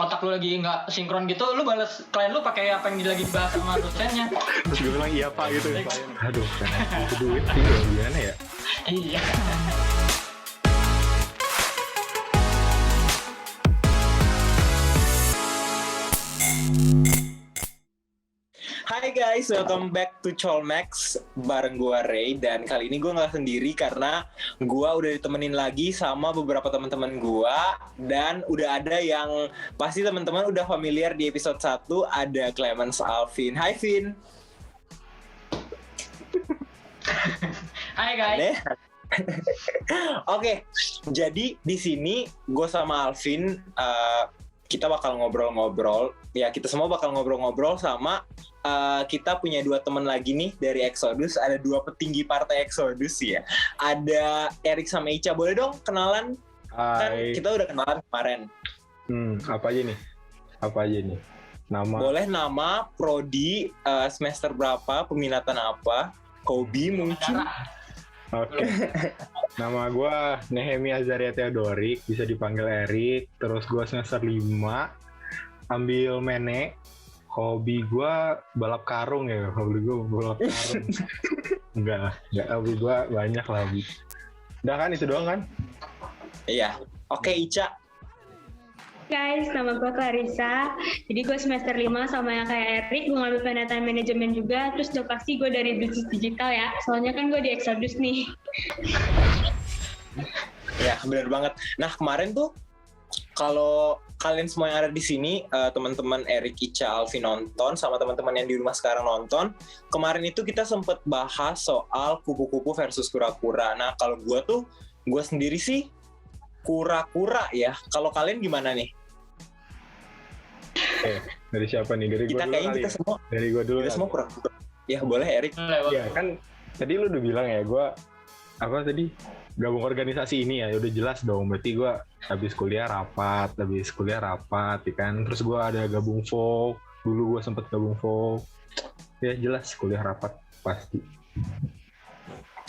otak lu lagi nggak sinkron gitu, lu balas klien lu pakai apa yang lagi dibahas sama dosennya. Terus gue bilang iya pak gitu. Aduh kan itu duit sih gimana ya. Iya. Hai guys, welcome back to Cholmax bareng gua Ray, dan kali ini gua nggak sendiri karena gua udah ditemenin lagi sama beberapa teman-teman gua, dan udah ada yang pasti teman-teman udah familiar di episode 1, ada Clemens Alvin. Hai Vin. Hai guys. Oke, jadi di sini gue sama Alvin kita bakal ngobrol-ngobrol. Ya, kita semua bakal ngobrol-ngobrol sama kita punya 2 teman lagi nih dari Exodus. Ada 2 petinggi partai Exodus ya. Ada Erik sama Ica. Boleh dong kenalan? Kan Hai. kita udah kenalan kemarin. Apa aja nih? Nama. Boleh nama, prodi, semester berapa, peminatan apa, hobi mungkin. Oke. Nama gue Nehemi Azaria Theodorik, bisa dipanggil Erik. Terus gue semester 5, ambil mene. Hobi gue balap karung ya. Hobi gue balap karung. Enggak. Hobi gue banyak lah. Udah kan, itu doang kan? Iya. Oke, Ica. Guys, nama gue Clarissa. Jadi gue semester 5 sama yang kayak Erik, gue ngambil penelitian manajemen juga. Terus udah pasti gue dari bisnis digital ya. Soalnya kan gue di Exodus nih. Ya, benar banget. Nah, kemarin tuh kalau kalian semua yang ada di sini, teman-teman Erik, Ica, Alvin nonton, sama teman-teman yang di rumah sekarang nonton, kemarin itu kita sempet bahas soal kupu-kupu versus kura-kura. Nah, kalau gue sendiri sih kura-kura ya. Kalau kalian gimana nih? Dari siapa nih? Dari gue dulu Kayaknya kali kita ya? semua, Dari gue dulu kita kali. semua kura-kura. Ya, boleh Erik. Ya kan, tadi lu udah bilang ya, gue gabung organisasi ini ya, udah jelas dong. Berarti gue habis kuliah rapat, ya kan. Terus gue ada gabung folk, dulu gue sempet gabung folk. Ya jelas kuliah rapat pasti.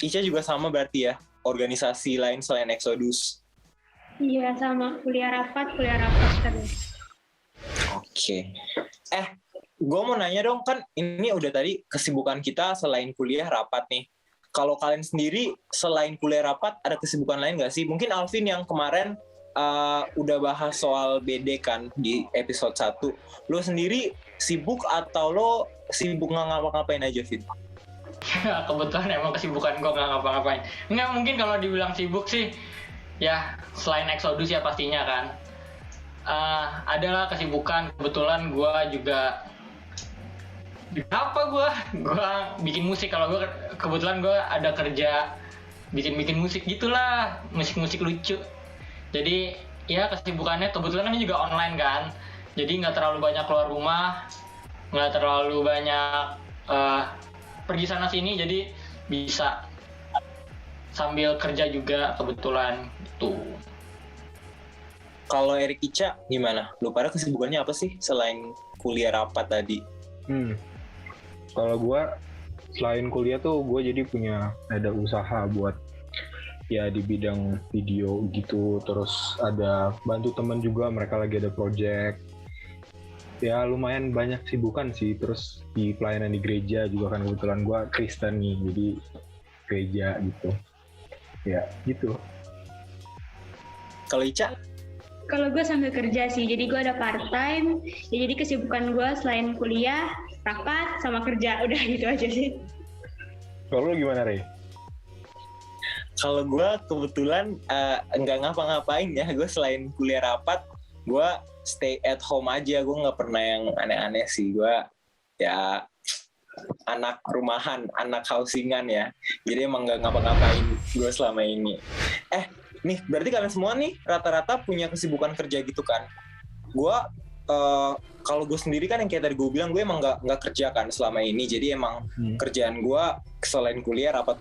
Ica juga sama berarti ya, organisasi lain selain Exodus. Iya, sama kuliah rapat terus. Oke. Gue mau nanya dong, kan ini udah tadi kesibukan kita selain kuliah rapat nih. Kalau kalian sendiri selain kuliah rapat ada kesibukan lain nggak sih? Mungkin Alvin yang kemarin udah bahas soal BD kan di episode 1. Lo sendiri sibuk atau lo sibuk nggak ngapa-ngapain aja, Vin? Kebetulan emang kesibukan gue nggak ngapa-ngapain. Nggak mungkin kalau dibilang sibuk sih, ya selain Exodus ya pastinya kan. Adalah kesibukan. Kebetulan gue juga gue bikin musik. Kalau gue kebetulan gue ada kerja bikin musik gitulah, musik lucu. Jadi ya kesibukannya kebetulan kan juga online kan. Jadi nggak terlalu banyak keluar rumah, nggak terlalu banyak pergi sana sini, jadi bisa sambil kerja juga kebetulan gitu. Kalau Erik, Ica gimana? Lu pada kesibukannya apa sih selain kuliah rapat tadi? Kalau gue selain kuliah tuh gue jadi ada usaha buat ya di bidang video gitu. Terus ada bantu temen juga, mereka lagi ada project. Ya lumayan banyak sibukan sih. Terus di pelayanan di gereja juga kan, kebetulan gue Kristen nih, jadi gereja gitu. Ya gitu. Kalau Ica? Kalau gue sambil kerja sih, jadi gue ada part time. Ya, jadi kesibukan gue selain kuliah, rapat, sama kerja. Udah gitu aja sih. Kalau lu gimana, Rey? Kalau gue kebetulan nggak ngapa-ngapain ya. Gue selain kuliah rapat, gue stay at home aja. Gue nggak pernah yang aneh-aneh sih. Gue ya anak rumahan, anak housingan ya. Jadi emang nggak ngapa-ngapain gue selama ini. Nih, berarti kalian semua nih rata-rata punya kesibukan kerja gitu kan? Gue, kalau gue sendiri kan yang kayak tadi gue bilang, gue emang nggak kerja kan selama ini. Jadi emang kerjaan gue selain kuliah rapat.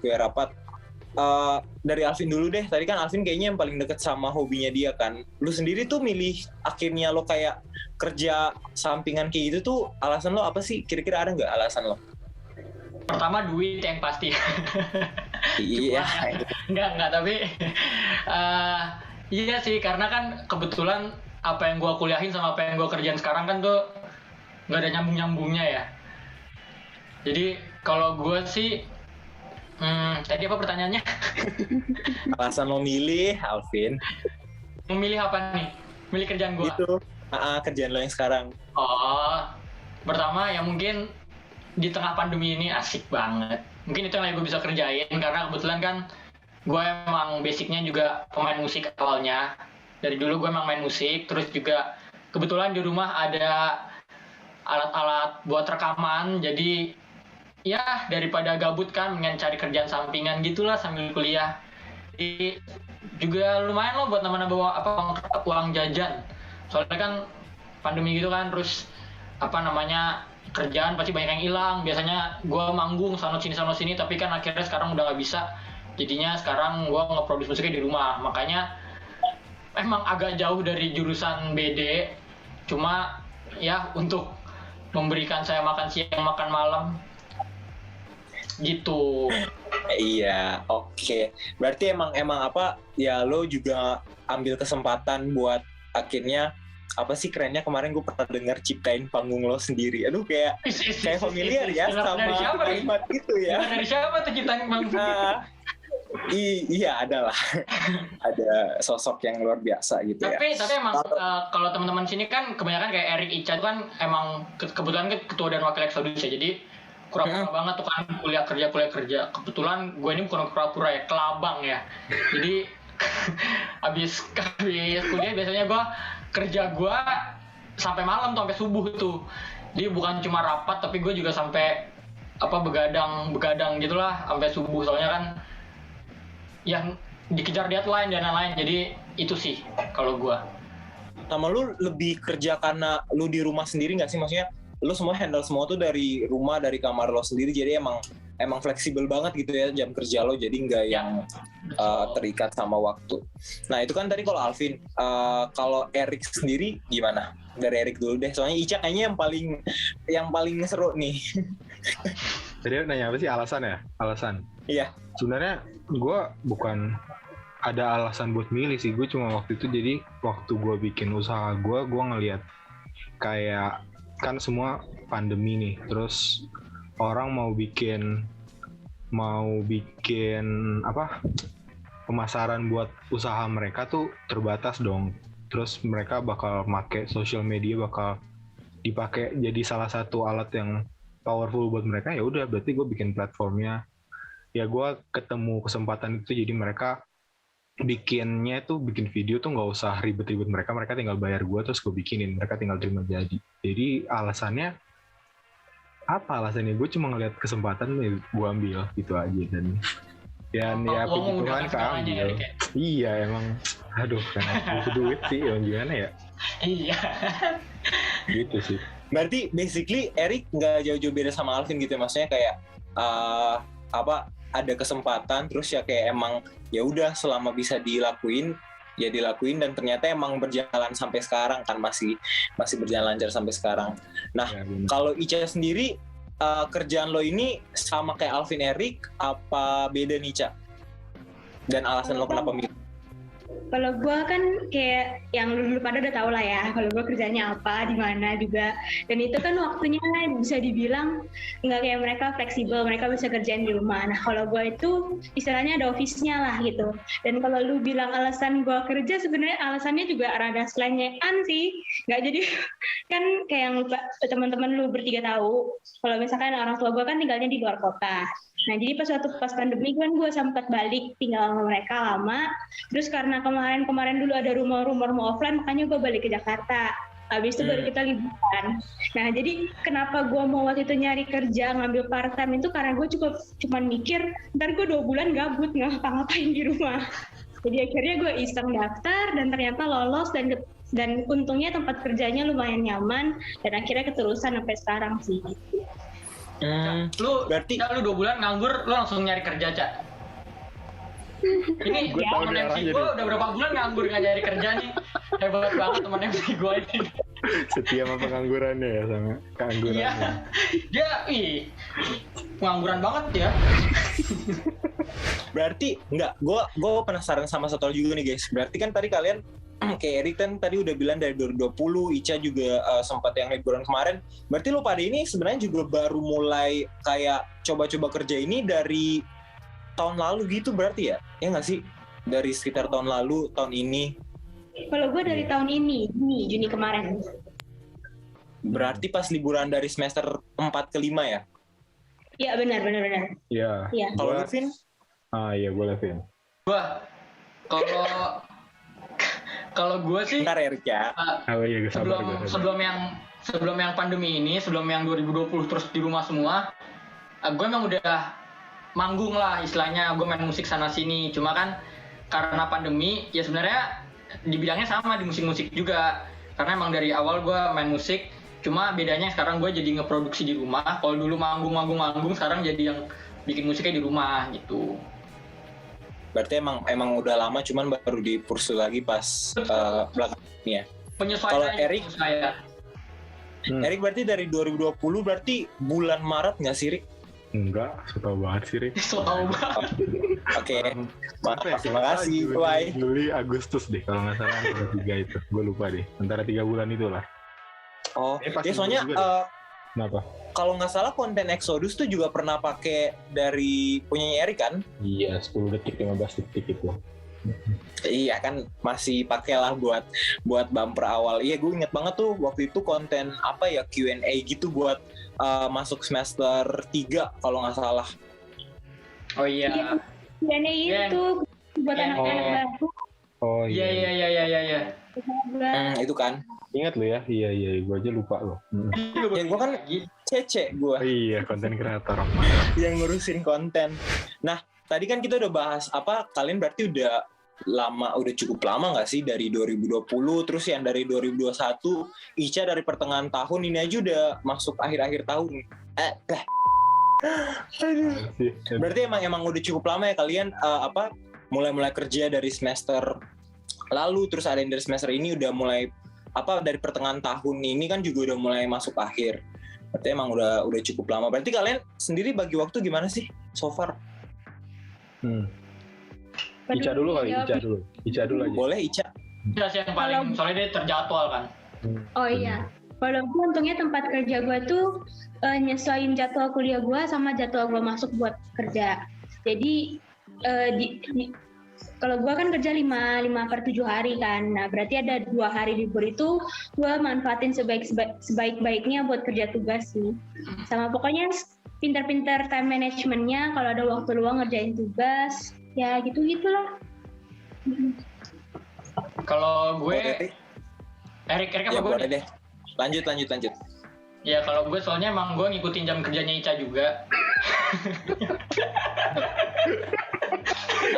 Dari Alvin dulu deh. Tadi kan Alvin kayaknya yang paling deket sama hobinya dia kan. Lu sendiri tuh milih akhirnya lo kayak kerja sampingan kayak gitu tuh, alasan lo apa sih? Kira-kira ada nggak alasan lo? Pertama duit yang pasti. Iya. Enggak, tapi iya sih, karena kan kebetulan apa yang gue kuliahin sama apa yang gue kerjain sekarang kan tuh nggak ada nyambung-nyambungnya ya. Jadi kalau gue sih, tadi apa pertanyaannya? Alasan lo milih, Alvin? Memilih apa nih? Milih kerjaan gue? Gitu. Kerjaan lo yang sekarang. Oh, pertama ya mungkin di tengah pandemi ini asik banget. Mungkin itu yang lagi gue bisa kerjain karena kebetulan kan gue emang basicnya juga pemain musik awalnya. Dari dulu gue emang main musik, terus juga kebetulan di rumah ada alat-alat buat rekaman, jadi ya daripada gabut kan, pengen cari kerjaan sampingan gitulah sambil kuliah. Jadi juga lumayan loh buat nambah-nambah uang jajan. Soalnya kan pandemi gitu kan, terus kerjaan pasti banyak yang hilang. Biasanya gue manggung sana sini, tapi kan akhirnya sekarang udah nggak bisa. Jadinya sekarang gue nge-produce musiknya di rumah, makanya emang agak jauh dari jurusan BD, cuma ya untuk memberikan saya makan siang makan malam gitu. Iya, oke. Berarti emang apa ya, lo juga ambil kesempatan buat akhirnya apa sih kerennya, kemarin gue pernah dengar ciptain panggung lo sendiri. Aduh, kayak familiar ya sama kalimat itu ya. Dari siapa tuh ciptain panggung? Iya, ada sosok yang luar biasa gitu ya. Tapi emang kalau teman-teman sini kan kebanyakan kayak Erik, Ica itu kan emang kebetulan kan ketua dan wakil Exodus ya, jadi pura-pura banget tuh kan kuliah kerja. Kebetulan gue ini bukan pura-pura ya, kelabang ya. Jadi habis kuliah biasanya kerja gue sampai malam tuh, sampai subuh tuh. Jadi bukan cuma rapat, tapi gue juga sampai begadang gitulah sampai subuh, soalnya kan yang dikejar deadline dan lain-lain. Jadi itu sih kalau gue. Sama lu lebih kerja karena lu di rumah sendiri nggak sih? Maksudnya lu semua handle semua tuh dari rumah, dari kamar lo sendiri, jadi emang fleksibel banget gitu ya jam kerja lo, jadi nggak yang terikat sama waktu. Nah itu kan tadi kalau Alvin. Kalau Erik sendiri gimana? Dari Erik dulu deh, soalnya Ica kayaknya yang paling seru nih. Jadi nanya apa sih alasan? Iya. Sebenarnya gue bukan ada alasan buat milih sih, gue cuma waktu itu, jadi waktu gue bikin usaha gue ngelihat kayak kan semua pandemi nih, terus orang mau bikin pemasaran buat usaha mereka tuh terbatas dong. Terus mereka bakal pakai social media, bakal dipakai jadi salah satu alat yang powerful buat mereka. Ya udah, berarti gue bikin platformnya. Ya gue ketemu kesempatan itu, jadi mereka bikin video tuh nggak usah ribet-ribet, mereka tinggal bayar gue, terus gue bikinin, mereka tinggal terima jadi. Jadi alasannya gue cuma ngeliat kesempatan, gue ambil gitu aja. Dan ya puji Tuhan keambil. Iya emang, aduh kan itu duit sih, gimana ya. Iya. Gitu sih. Berarti basically Erik nggak jauh-jauh beda sama Alvin gitu ya, maksudnya kayak ada kesempatan, terus ya kayak emang ya udah selama bisa dilakuin ya dilakuin, dan ternyata emang berjalan sampai sekarang kan, masih berjalan lancar sampai sekarang. Nah ya, kalau Ica sendiri kerjaan lo ini sama kayak Alvin, Erik, apa beda nih Ica? Dan alasan lo kenapa milih? Kalau gue kan kayak yang dulu pada udah tau lah ya, kalau gue kerjanya apa, di mana juga. Dan itu kan waktunya bisa dibilang nggak kayak mereka fleksibel, mereka bisa kerjain di rumah. Nah kalau gue itu istilahnya ada office-nya lah gitu. Dan kalau lu bilang alasan gue kerja, sebenarnya alasannya juga rada selengean sih. Nggak jadi, kan kayak yang teman-teman lu bertiga tahu, kalau misalkan orang tua gue kan tinggalnya di luar kota. Nah jadi pas pandemi kan gue sempat balik tinggal sama mereka lama. Terus karena kemarin dulu ada rumor mau offline, makanya gue balik ke Jakarta. Habis itu baru kita liburan. Nah jadi kenapa gue mau waktu itu nyari kerja ngambil part time itu karena gue cuma mikir ntar gue 2 bulan gabut nggak ngapa-ngapain di rumah. Jadi akhirnya gue iseng daftar dan ternyata lolos, dan untungnya tempat kerjanya lumayan nyaman dan akhirnya keterusan sampai sekarang sih. Lu berarti lu 2 bulan nganggur, lu langsung nyari kerja, Cak? Ini temen MC gue udah berapa bulan nganggur nggak nyari kerja nih. Hebat banget temen MC gue ini. Setia sama penganggurannya ya, sama keanggurannya. Iya, dia pengangguran banget ya. Berarti gue penasaran sama satu hal juga nih guys. Berarti kan tadi kalian kayak Erik kan tadi udah bilang dari 2020, Ica juga sempat yang liburan kemarin. Berarti lo pada ini sebenarnya juga baru mulai kayak coba-coba kerja ini dari tahun lalu gitu berarti ya? Ya nggak sih? Dari sekitar tahun lalu, tahun ini. Kalau gue dari tahun ini, Juni kemarin. Berarti pas liburan dari semester 4 ke 5 ya? Iya benar. Iya. Iya. Kalau lu, Vin? Iya gue Levin. Gua kalau gue sih Bentar Erik ya. Oh iya, gue sabar gue. sebelum yang pandemi ini, sebelum yang 2020 terus di rumah semua, gue emang udah manggung lah istilahnya, gue main musik sana sini. Cuma kan karena pandemi ya sebenarnya dibilangnya sama di musik-musik juga, karena emang dari awal gue main musik, cuma bedanya sekarang gue jadi ngeproduksi di rumah. Kalau dulu manggung, sekarang jadi yang bikin musiknya di rumah gitu. Berarti emang udah lama, cuman baru dipursu lagi pas belakang ini ya. Penyesuaian Kalau Erik? saya. Erik berarti dari 2020 berarti bulan Maret nggak sih, Rik? Enggak, so tau banget sih, Rik. So tau banget. Oke, Apa ya, terima kasih, bye. Juli, Agustus deh, kalau nggak salah antara 3 itu. Gue lupa deh, antara 3 bulan itulah. Oh, Pasti ya soalnya juga Kenapa? kalau nggak salah konten Exodus tuh juga pernah pakai dari punyanya Erik kan? Iya, 10 detik, 15 detik itu. Iya kan, masih pakailah buat bumper awal. Iya, gue inget banget tuh waktu itu konten apa ya, Q&A gitu buat masuk semester 3 kalau nggak salah. Oh iya. Iya itu buat anak-anak baru. Oh Iya. Itu kan. Ingat lo ya? Iya, gue aja lupa lo. Ya gue kan Cece gue Iya, konten kreator. yang ngurusin konten. Nah, tadi kan kita udah bahas kalian berarti udah cukup lama nggak sih dari 2020, terus yang dari 2021, Ica dari pertengahan tahun ini aja udah masuk akhir-akhir tahun. Berarti emang udah cukup lama ya kalian mulai kerja dari semester lalu, terus ada yang dari semester ini udah mulai dari pertengahan tahun ini kan juga udah mulai masuk akhir. Berarti emang udah cukup lama. Berarti kalian sendiri bagi waktu gimana sih so far? Ica dulu kali, Ica dulu aja. Boleh Ica. Iya sih yang paling, soalnya dia terjadwal kan. Oh iya. Kalau gue untungnya tempat kerja gue tuh nyesuaiin jadwal kuliah gue sama jadwal gue masuk buat kerja. Jadi kalau gue kan kerja 5/7 hari kan. Nah berarti ada 2 hari libur itu gue manfaatin sebaik-baiknya buat kerja tugas sih. Sama pokoknya pintar-pintar time managementnya, kalau ada waktu luang ngerjain tugas. Ya gitu-gitulah. Kalau gue Erik apa Ya gue boleh nih? deh. Lanjut. Ya kalau gue soalnya emang gue ngikutin jam kerjanya Ica juga.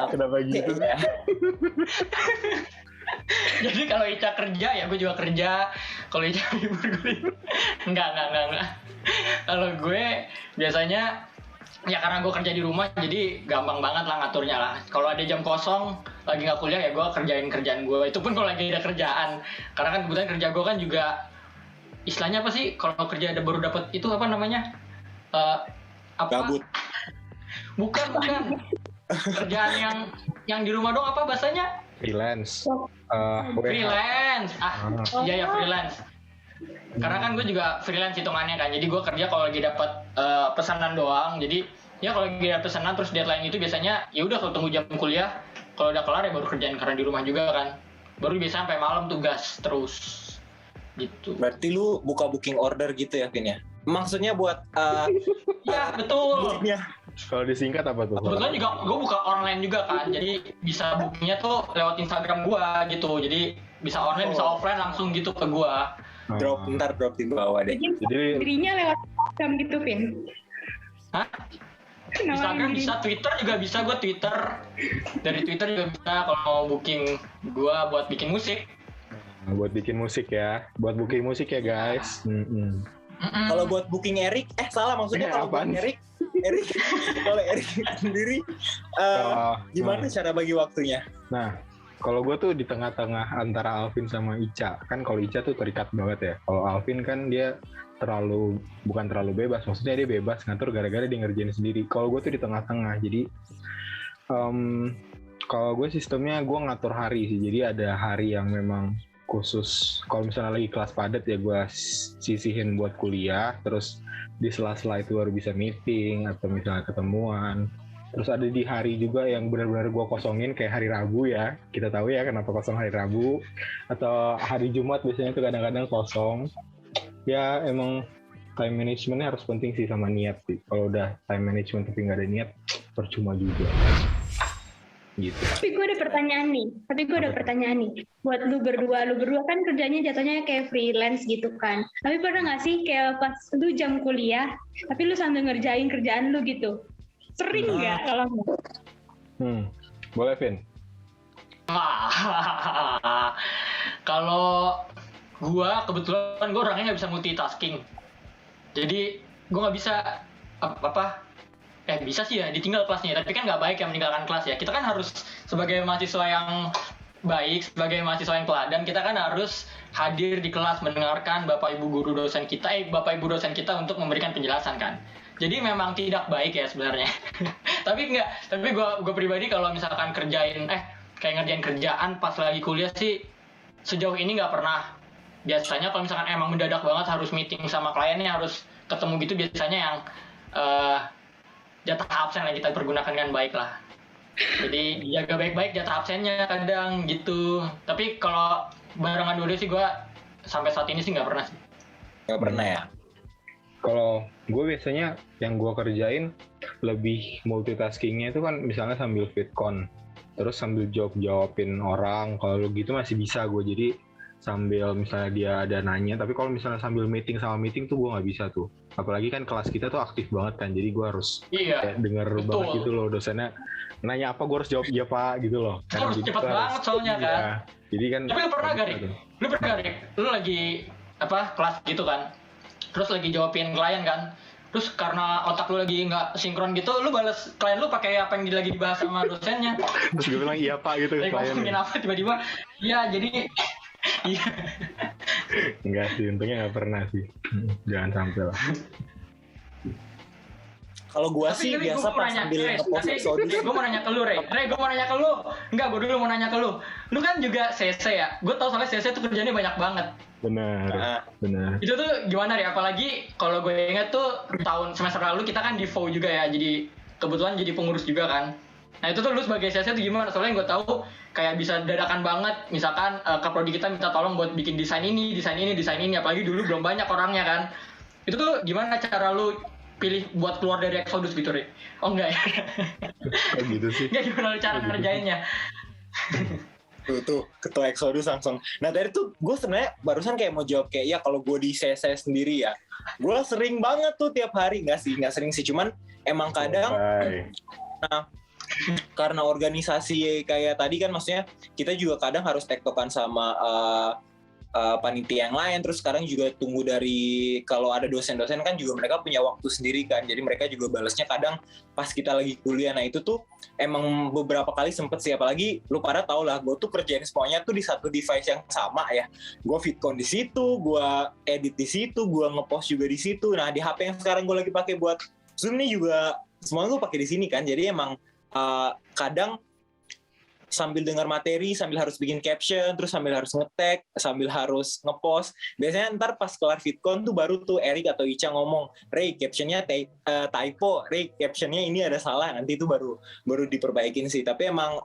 Kenapa gitu? Ya. Jadi kalau Ica kerja ya gue juga kerja. Kalau Ica libur gue libur. Enggak. Kalau gue biasanya ya karena gue kerja di rumah jadi gampang banget lah ngaturnya lah. Kalau ada jam kosong lagi nggak kuliah ya gue kerjain kerjaan gue. Itu pun kalau lagi ada kerjaan. Karena kan kebetulan kerja gue kan juga istilahnya apa sih? Kalau kerja baru dapat itu apa namanya? Gabut. Bukan. Kerjaan yang di rumah dong apa bahasanya? Freelance. Freelance. Iya freelance. Karena kan gue juga freelance hitungannya kan. Jadi gue kerja kalau lagi dapat pesanan doang. Jadi ya kalau lagi ada pesanan terus deadline itu biasanya ya udah kalau tunggu jam kuliah. Kalau udah kelar ya baru kerjain karena di rumah juga kan. Baru biasa sampai malam tugas terus gitu. Berarti lu buka booking order gitu ya, Vin ya? Maksudnya buat Ya betul. Kalau disingkat apa tuh? Kebetulan juga gue buka online juga kan. Jadi bisa bookingnya tuh lewat Instagram gue gitu. Jadi bisa online bisa offline langsung gitu ke gue. Drop di bawah deh. Jadi Dirinya lewat Instagram gitu, Vin. Hah? Instagram bisa, Twitter juga bisa, gue Twitter. Dari Twitter juga bisa kalau mau booking gue buat bikin musik. buat bikin musik ya. Buat booking musik ya guys. Kalau buat booking Erik, salah maksudnya kalau buat Erik kalau Erik sendiri gimana cara bagi waktunya? Nah, kalau gue tuh di tengah-tengah antara Alvin sama Ica. Kan kalau Ica tuh terikat banget ya. Kalau Alvin kan dia bukan terlalu bebas. Maksudnya dia bebas ngatur gara-gara dia ngerjain sendiri. Kalau gue tuh di tengah-tengah. Jadi Kalau gue sistemnya gue ngatur hari sih. Jadi ada hari yang memang khusus. Kalau misalnya lagi kelas padat ya gue sisihin buat kuliah. Terus di sela-sela itu baru bisa meeting atau misalnya ketemuan. Terus ada di hari juga yang benar-benar gue kosongin kayak hari Rabu ya. Kita tahu ya kenapa kosong hari Rabu. Atau hari Jumat biasanya tuh kadang-kadang kosong. Ya emang time managementnya harus penting sih sama niat sih. Kalau udah time management tapi nggak ada niat, percuma juga. Gitu. Tapi gue ada pertanyaan nih. Buat lu berdua kan kerjanya jatuhnya kayak freelance gitu kan. Tapi pernah nggak sih kayak pas lu jam kuliah, tapi lu sambil ngerjain kerjaan lu gitu? Sering nggak kalau nggak? Boleh, Vin? Kalau gua kebetulan gua orangnya nggak bisa multitasking. Jadi gua nggak bisa bisa sih ya ditinggal kelasnya, tapi kan nggak baik ya meninggalkan kelas ya. Kita kan harus sebagai mahasiswa yang baik, sebagai mahasiswa yang teladan, kita kan harus hadir di kelas mendengarkan bapak ibu dosen kita untuk memberikan penjelasan kan. Jadi memang tidak baik ya sebenarnya. tapi gue pribadi kalau misalkan kayak ngerjain kerjaan pas lagi kuliah sih sejauh ini nggak pernah. Biasanya kalau misalkan emang mendadak banget harus meeting sama kliennya, harus ketemu gitu, biasanya yang jatah absen yang kita pergunakan dengan baik lah. Jadi jaga baik-baik jatah absennya kadang gitu. Tapi kalau barengan dulu sih gue sampai saat ini sih nggak pernah sih. Nggak pernah ya? Kalau gue biasanya yang gue kerjain lebih multitaskingnya itu kan misalnya sambil vidcon, terus sambil jawabin orang. Kalau gitu masih bisa gue, jadi sambil misalnya dia ada nanya. Tapi kalau misalnya sambil meeting tuh gue nggak bisa tuh. Apalagi kan kelas kita tuh aktif banget kan, jadi gue harus denger banget gitu loh, dosennya nanya apa gue harus jawab iya pak gitu loh. Harus cepat banget soalnya kan. Jadi kan. Tapi lu pernah gak Rik? Lu lagi kelas gitu kan, terus lagi jawabin klien kan, terus karena otak lu lagi nggak sinkron gitu, lu balas klien lu pakai apa yang lagi dibahas sama dosennya. Terus gue bilang iya pak gitu ke kliennya. Ngomongin apa tiba-tiba iya jadi iya. Enggak sih, untungnya nggak pernah sih. Jangan sampai lah. Kalau gua sih biasa pas sambil nge-post episode. Gue mau nanya ke lu, Ray, gue mau nanya ke lu. Enggak, gue dulu mau nanya ke lu. Lu kan juga CC ya? Gue tau soalnya CC tuh kerjanya banyak banget. Benar. Itu tuh gimana ya? Apalagi kalau gue ingat tuh tahun semester lalu kita kan di FO juga ya. Jadi kebetulan jadi pengurus juga kan. Nah itu tuh lu sebagai CC tuh gimana? Soalnya gue tahu kayak bisa dadakan banget. Misalkan Kaprodi kita minta tolong buat bikin desain ini. Apalagi dulu belum banyak orangnya kan. Itu tuh gimana cara lu pilih buat keluar dari Exodus gitu, Rik? Oh enggak ya? Kayak gitu sih. Enggak, gimana cara ngerjainnya? Tuh ketua Exodus langsung. Nah tadi tuh gue sebenarnya barusan kayak mau jawab kayak ya kalau gue di CC sendiri ya, gue sering banget tuh tiap hari. Nggak sering sih, cuman emang kadang karena organisasi kayak tadi kan, maksudnya kita juga kadang harus tektokan sama panitia yang lain. Terus sekarang juga tunggu dari kalau ada dosen-dosen kan juga mereka punya waktu sendiri kan, jadi mereka juga balasnya kadang pas kita lagi kuliah. Nah itu tuh emang beberapa kali sempet sih, apalagi lu pada tau lah gue tuh kerjain semuanya tuh di satu device yang sama ya. Gue vidcon di situ, gue edit di situ, gue ngepost juga di situ. Nah di HP yang sekarang gue lagi pakai buat Zoom nih juga semuanya gue pakai di sini kan. Jadi emang kadang sambil dengar materi, sambil harus bikin caption, terus sambil harus nge-tag, sambil harus nge-post. Biasanya ntar pas kelar vidcon tuh baru tuh Erik atau Ica ngomong, Ray captionnya typo, Ray captionnya ini ada salah, nanti itu baru diperbaikin sih. Tapi emang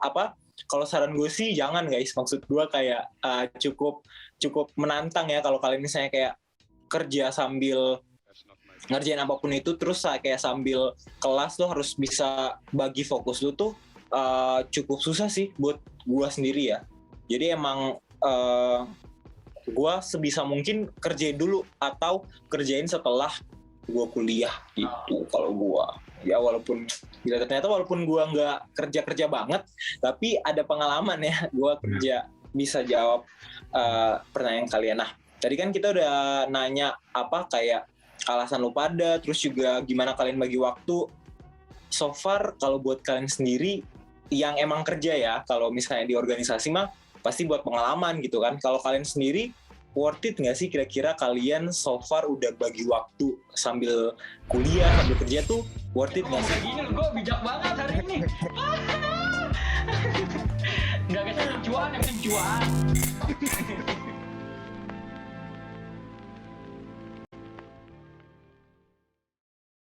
kalau saran gue sih jangan guys, maksud gue kayak cukup menantang ya kalau kalian misalnya kayak kerja sambil ngerjain apapun itu, terus kayak sambil kelas tuh harus bisa bagi fokus lu tuh cukup susah sih buat gue sendiri ya. Jadi emang gue sebisa mungkin kerjain dulu atau kerjain setelah gue kuliah gitu. Kalau gue ya walaupun gue nggak kerja banget, tapi ada pengalaman ya gue kerja bisa jawab pertanyaan kalian. Nah tadi kan kita udah nanya kayak alasan lu pada, terus juga gimana kalian bagi waktu. So far kalau buat kalian sendiri yang emang kerja ya, kalau misalnya di organisasi mah pasti buat pengalaman gitu kan. Kalau kalian sendiri worth it nggak sih kira-kira kalian so far udah bagi waktu sambil kuliah sambil kerja tuh worth it nggak sih? Kayak gini gue bijak banget hari ini. Nggak kayak cuan, yang penting cuan.